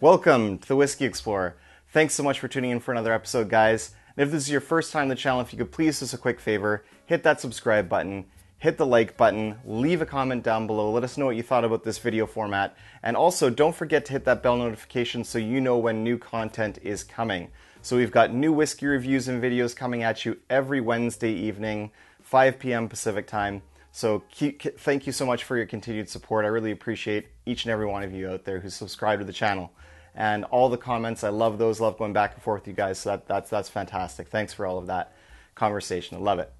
Welcome to the Whiskey Explorer. Thanks so much for tuning in for another episode, guys. And if this is your first time on the channel, if you could please do us a quick favor, hit that subscribe button, hit the like button, leave a comment down below, let us know what you thought about this video format, and also don't forget to hit that bell notification so you know when new content is coming. So we've got new whiskey reviews and videos coming at you every Wednesday evening, 5 p.m. Pacific time. So thank you so much for your continued support. I really appreciate each and every one of you out there who subscribe to the channel. And all the comments, I love those, love going back and forth with you guys, so that's fantastic. Thanks for all of that conversation, I love it.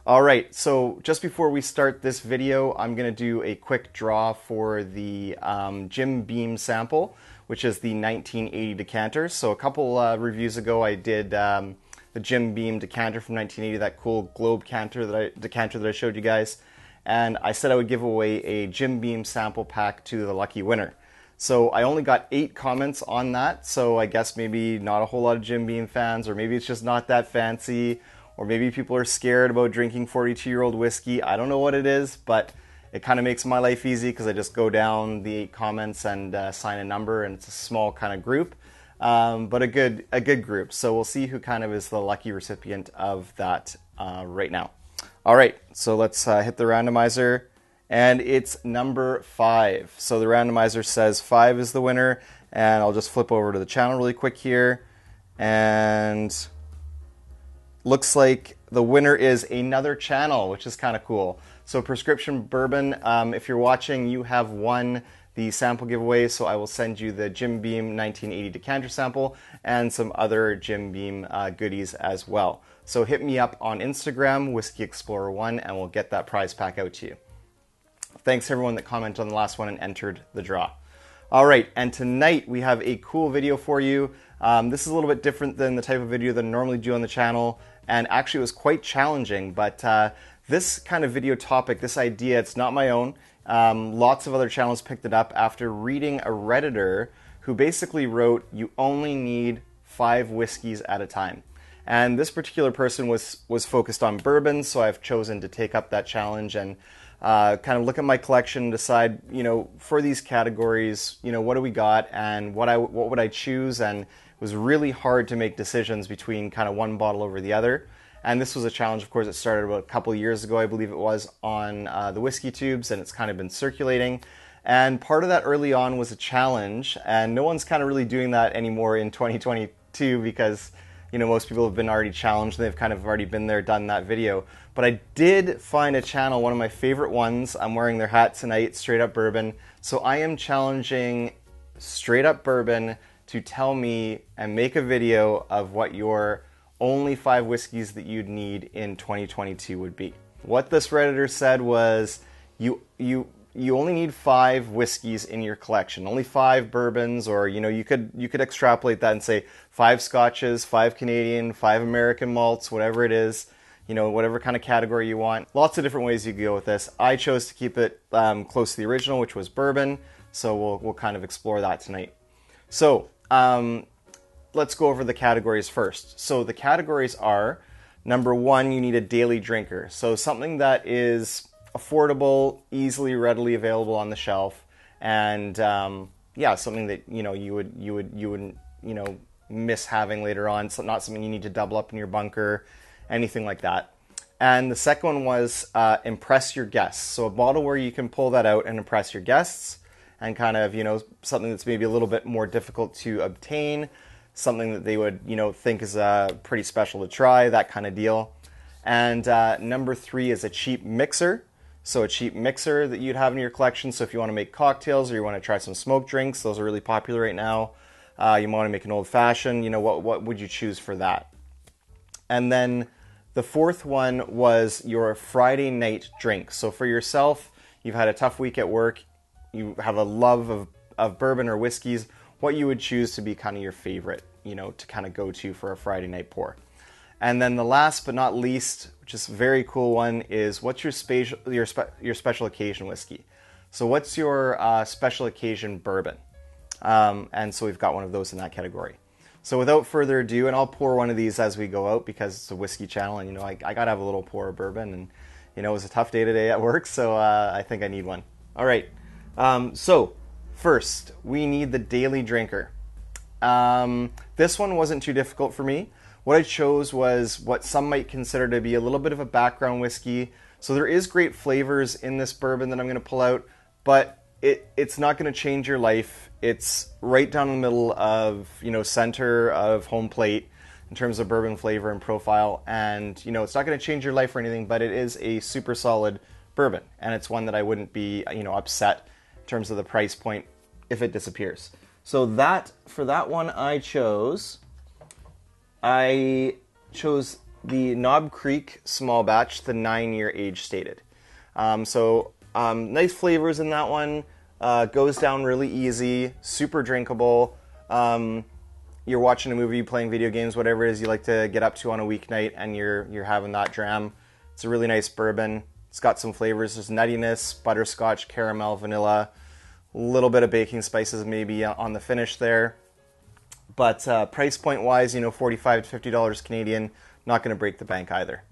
All right, so just before we start this video, I'm gonna do a quick draw for the Jim Beam sample, which is the 1980 decanter. So a couple reviews ago, I did the Jim Beam decanter from 1980, that cool globe decanter that I showed you guys. And I said I would give away a Jim Beam sample pack to the lucky winner. So I only got 8 comments on that, so I guess maybe not a whole lot of Jim Beam fans, or maybe it's just not that fancy, or maybe people are scared about drinking 42-year-old whiskey. I don't know what it is, but it kind of makes my life easy because I just go down the 8 comments and sign a number, and it's a small kind of group, but a good group. So we'll see who kind of is the lucky recipient of that right now. All right, so let's hit the randomizer, and it's number 5. So the randomizer says 5 is the winner, and I'll just flip over to the channel really quick here, and looks like the winner is another channel, which is kind of cool. So Prescription Bourbon, if you're watching, you have won the sample giveaway, so I will send you the Jim Beam 1980 decanter sample and some other Jim Beam goodies as well. So hit me up on Instagram, Whiskey Explorer 1, and we'll get that prize pack out to you. Thanks to everyone that commented on the last one and entered the draw. All right, and tonight we have a cool video for you. This is a little bit different than the type of video that I normally do on the channel, and actually it was quite challenging, but this kind of video topic, this idea, it's not my own. Lots of other channels picked it up after reading a Redditor who basically wrote, you only need 5 whiskeys at a time. And this particular person was focused on bourbons, so I've chosen to take up that challenge and kind of look at my collection and decide, you know, for these categories, you know, what do we got and what would I choose? And it was really hard to make decisions between kind of one bottle over the other. And this was a challenge, of course, it started about a couple of years ago, I believe it was, on the Whiskey Tubes, and it's kind of been circulating. And part of that early on was a challenge, and no one's kind of really doing that anymore in 2022 because, you know, most people have been already challenged, they've kind of already been there, done that video. But I did find a channel, one of my favorite ones, I'm wearing their hat tonight, Straight Up Bourbon. So I am challenging Straight Up Bourbon to tell me and make a video of what your only 5 whiskeys that you'd need in 2022 would be. What this Redditor said was, you only need 5 whiskeys in your collection, only 5 bourbons, or you know, you could extrapolate that and say 5 scotches, 5 Canadian, 5 American malts, whatever it is, you know, whatever kind of category you want. Lots of different ways you could go with this. I chose to keep it close to the original, which was bourbon, so we'll kind of explore that tonight. So let's go over the categories first. So the categories are, number 1, you need a daily drinker. So something that is affordable, easily, readily available on the shelf, and yeah, something that you wouldn't miss having later on. So not something you need to double up in your bunker, anything like that. And the second one was impress your guests. So a bottle where you can pull that out and impress your guests, and kind of, you know, something that's maybe a little bit more difficult to obtain, something that they would, you know, think is pretty special to try, that kind of deal. And number 3 is a cheap mixer. So a cheap mixer that you'd have in your collection. So if you want to make cocktails or you want to try some smoked drinks, those are really popular right now. You want to make an old fashioned, you know, what would you choose for that? And then the 4th one was your Friday night drink. So for yourself, you've had a tough week at work, you have a love of bourbon or whiskeys, what you would choose to be kind of your favorite, you know, to kind of go to for a Friday night pour. And then the last but not least, which is a very cool one, is what's your special occasion whiskey? So what's your special occasion bourbon? And so we've got one of those in that category. So without further ado, and I'll pour one of these as we go out because it's a whiskey channel, and you know, I gotta have a little pour of bourbon, and you know, it was a tough day today at work, so I think I need one. All right, so first we need the daily drinker. This one wasn't too difficult for me. What I chose was what some might consider to be a little bit of a background whiskey. So there is great flavors in this bourbon that I'm going to pull out, but it's not going to change your life. It's right down in the middle of, center of home plate in terms of bourbon flavor and profile. And, it's not going to change your life or anything, but it is a super solid bourbon. And it's one that I wouldn't be, upset in terms of the price point if it disappears. So for that one, I chose the Knob Creek small batch, the 9-year age stated. Nice flavors in that one. Goes down really easy, super drinkable. You're watching a movie, playing video games, whatever it is you like to get up to on a weeknight, and you're having that dram. It's a really nice bourbon. It's got some flavors. There's nuttiness, butterscotch, caramel, vanilla, a little bit of baking spices maybe on the finish there. But price point wise, $45 to $50 Canadian, not going to break the bank either.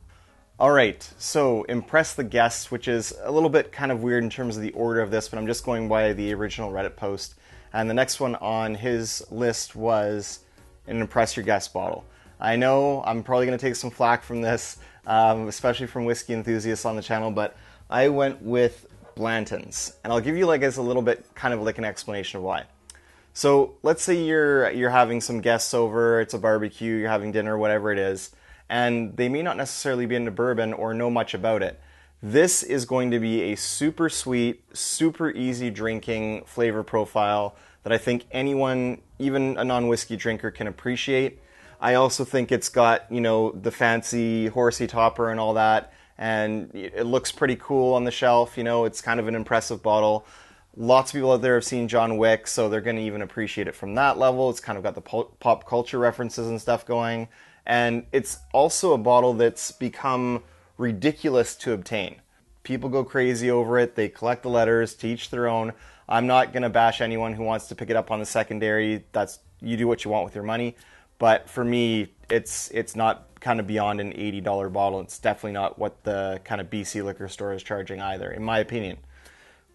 All right, so impress the guests, which is a little bit kind of weird in terms of the order of this, but I'm just going by the original Reddit post. And the next one on his list was an impress your guest bottle. I know I'm probably going to take some flack from this, especially from whiskey enthusiasts on the channel, but I went with Blanton's. And I'll give you a little bit kind of like an explanation of why. So let's say you're having some guests over, it's a barbecue, you're having dinner, whatever it is, and they may not necessarily be into bourbon or know much about it. This is going to be a super sweet, super easy drinking flavor profile that I think anyone, even a non-whiskey drinker, can appreciate. I also think it's got, the fancy horsey topper and all that, and it looks pretty cool on the shelf. It's kind of an impressive bottle. Lots of people out there have seen John Wick, so they're going to even appreciate it from that level. It's kind of got the pop culture references and stuff going. And it's also a bottle that's become ridiculous to obtain. People go crazy over it. They collect the letters, to each their own. I'm not going to bash anyone who wants to pick it up on the secondary. You do what you want with your money. But for me, it's not kind of beyond an $80 bottle. It's definitely not what the kind of BC liquor store is charging either, in my opinion.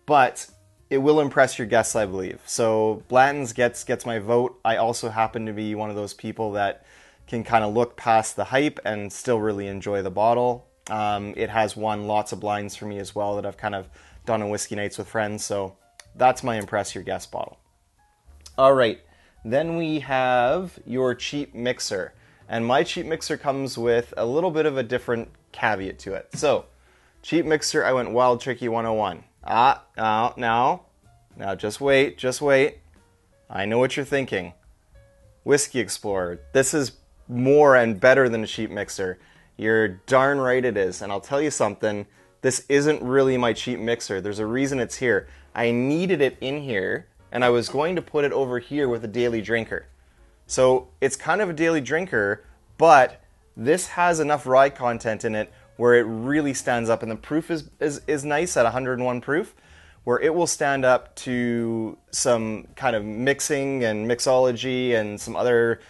But it will impress your guests, I believe. So Blanton's gets my vote. I also happen to be one of those people that can kind of look past the hype and still really enjoy the bottle. It has won lots of blinds for me as well that I've kind of done on whiskey nights with friends. So that's my impress your guest bottle. All right, then we have your cheap mixer. And my cheap mixer comes with a little bit of a different caveat to it. So cheap mixer, I went Wild Turkey 101. Now, just wait. I know what you're thinking. Whiskey Explorer, this is more and better than a cheap mixer. You're darn right it is. And I'll tell you something, this isn't really my cheap mixer. There's a reason it's here. I needed it in here, and I was going to put it over here with a daily drinker. So it's kind of a daily drinker, but this has enough rye content in it where it really stands up, and the proof is nice at 101 proof, where it will stand up to some kind of mixing and mixology and some other,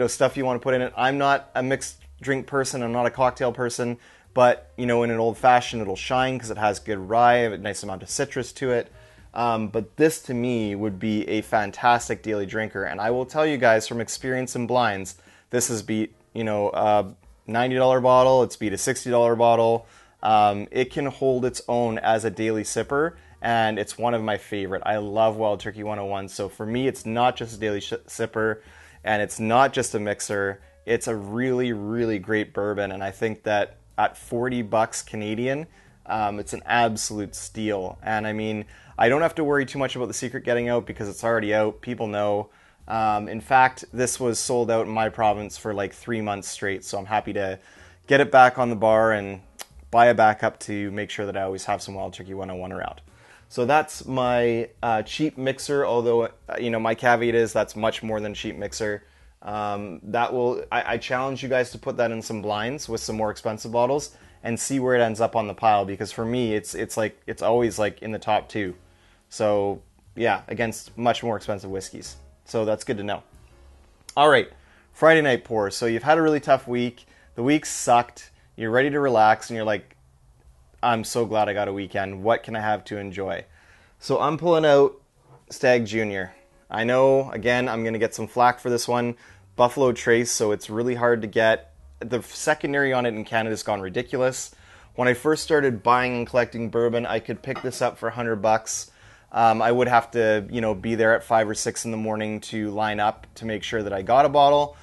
stuff you want to put in it. I'm not a mixed drink person, I'm not a cocktail person, but, in an old fashioned it'll shine because it has good rye, a nice amount of citrus to it. But this to me would be a fantastic daily drinker, and I will tell you guys from experience in blinds, this has beat, $90 bottle, it's beat a $60 bottle. It can hold its own as a daily sipper, and it's one of my favorite. I love Wild Turkey 101, so for me it's not just a daily sipper, and it's not just a mixer. It's a really, really great bourbon, and I think that at $40 Canadian, it's an absolute steal. And I mean, I don't have to worry too much about the secret getting out because it's already out. People know. In fact, this was sold out in my province for like 3 months straight, so I'm happy to get it back on the bar and buy a backup to make sure that I always have some Wild Turkey 101 around. So that's my cheap mixer, although, my caveat is that's much more than cheap mixer. I challenge you guys to put that in some blinds with some more expensive bottles and see where it ends up on the pile, because for me, it's always like in the top 2. So yeah, against much more expensive whiskeys. So that's good to know. All right, Friday night pour. So you've had a really tough week. The week sucked. You're ready to relax, and you're like, I'm so glad I got a weekend. What can I have to enjoy? So I'm pulling out Stag Junior. I know, again, I'm going to get some flack for this one. Buffalo Trace, so it's really hard to get. The secondary on it in Canada has gone ridiculous. When I first started buying and collecting bourbon, I could pick this up for $100. I would have to, be there at 5 or 6 in the morning to line up to make sure that I got a bottle.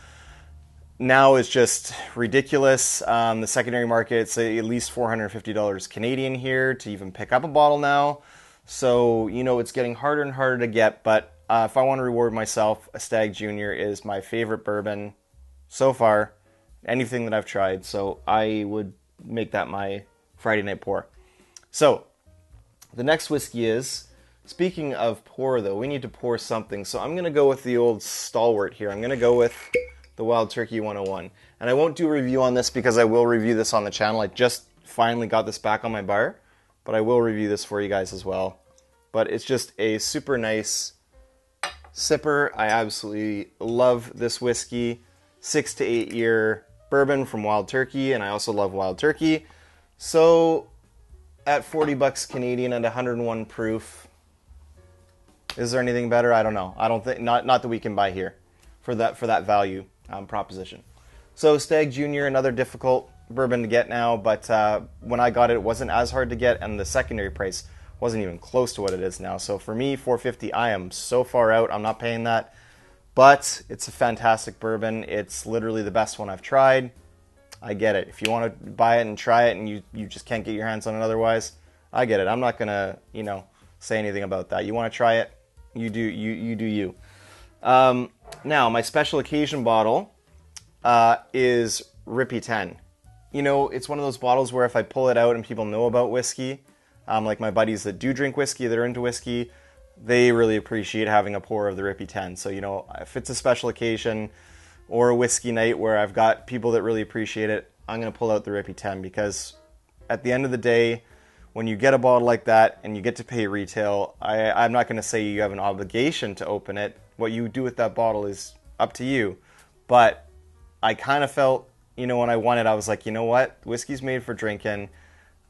Now it's just ridiculous. The secondary market, it's at least $450 Canadian here to even pick up a bottle now. So, it's getting harder and harder to get, but if I want to reward myself, a Stag Junior is my favorite bourbon so far, anything that I've tried. So I would make that my Friday night pour. So the next whiskey is, speaking of pour though, we need to pour something. So I'm going to go with the old stalwart here. I'm going to go with the Wild Turkey 101. And I won't do a review on this because I will review this on the channel. I just finally got this back on my bar, but I will review this for you guys as well. But it's just a super nice sipper. I absolutely love this whiskey. 6 to 8 year bourbon from Wild Turkey, and I also love Wild Turkey. So at $40 Canadian and 101 proof, is there anything better? I don't know. I don't think not that we can buy here for that value proposition. So Stag Junior, another difficult bourbon to get now, but when I got it, it wasn't as hard to get, and the secondary price wasn't even close to what it is now. So for me, $4.50, I am so far out. I'm not paying that. But it's a fantastic bourbon. It's literally the best one I've tried. I get it. If you want to buy it and try it and you just can't get your hands on it otherwise, I get it. I'm not going to, say anything about that. You want to try it, you do you. Now, my special occasion bottle is Rippy 10. It's one of those bottles where if I pull it out and people know about whiskey, like my buddies that do drink whiskey, that are into whiskey, they really appreciate having a pour of the Rippy 10. So, if it's a special occasion or a whiskey night where I've got people that really appreciate it, I'm going to pull out the Rippy 10, because at the end of the day, when you get a bottle like that and you get to pay retail, I'm not going to say you have an obligation to open it. What you do with that bottle is up to you. But I kind of felt, when I won it, I was like, you know what? Whiskey's made for drinking.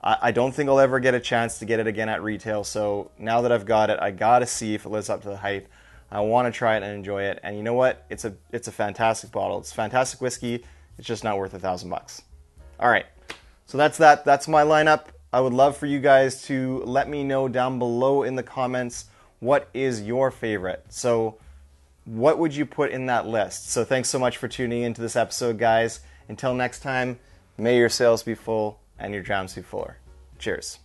I don't think I'll ever get a chance to get it again at retail. So now that I've got it, I got to see if it lives up to the hype. I want to try it and enjoy it. And you know what? It's a fantastic bottle. It's fantastic whiskey. It's just not worth $1,000. All right. So that's that. That's my lineup. I would love for you guys to let me know down below in the comments what is your favorite. So what would you put in that list? So thanks so much for tuning into this episode, guys. Until next time, may your sails be full and your drams be fuller. Cheers.